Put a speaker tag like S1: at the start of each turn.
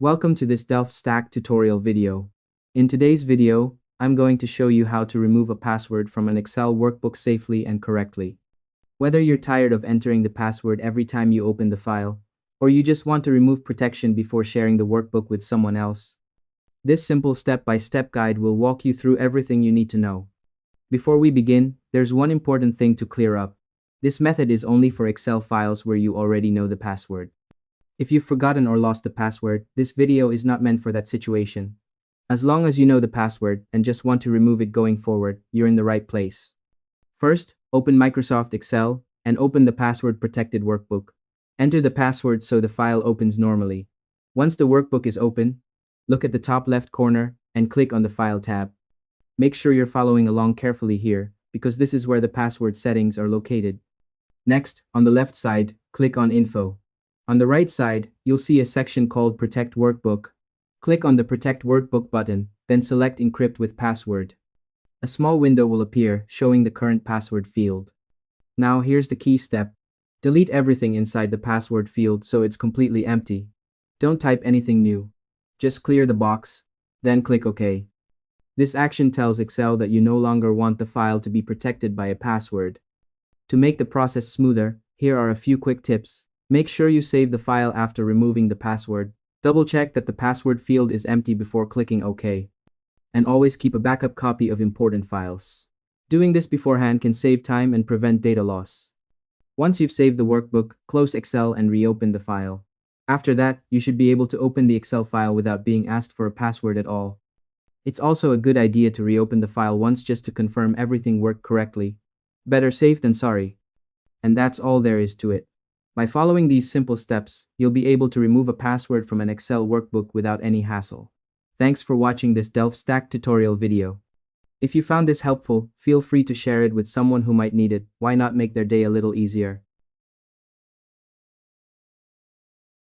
S1: Welcome to this DelftStack tutorial video. In today's video, I'm going to show you how to remove a password from an Excel workbook safely and correctly. Whether you're tired of entering the password every time you open the file, or you just want to remove protection before sharing the workbook with someone else, this simple step-by-step guide will walk you through everything you need to know. Before we begin, there's one important thing to clear up. This method is only for Excel files where you already know the password. If you've forgotten or lost the password, this video is not meant for that situation. As long as you know the password and just want to remove it going forward, you're in the right place. First, open Microsoft Excel and open the password-protected workbook. Enter the password so the file opens normally. Once the workbook is open, look at the top left corner and click on the File tab. Make sure you're following along carefully here, because this is where the password settings are located. Next, on the left side, click on Info. On the right side, you'll see a section called Protect Workbook. Click on the Protect Workbook button, then select Encrypt with Password. A small window will appear showing the current password field. Now here's the key step. Delete everything inside the password field so it's completely empty. Don't type anything new. Just clear the box, then click OK. This action tells Excel that you no longer want the file to be protected by a password. To make the process smoother, here are a few quick tips. Make sure you save the file after removing the password. Double check that the password field is empty before clicking OK. And always keep a backup copy of important files. Doing this beforehand can save time and prevent data loss. Once you've saved the workbook, close Excel and reopen the file. After that, you should be able to open the Excel file without being asked for a password at all. It's also a good idea to reopen the file once just to confirm everything worked correctly. Better safe than sorry. And that's all there is to it. By following these simple steps, you'll be able to remove a password from an Excel workbook without any hassle. Thanks for watching this DelftStack tutorial video. If you found this helpful, feel free to share it with someone who might need it. Why not make their day a little easier?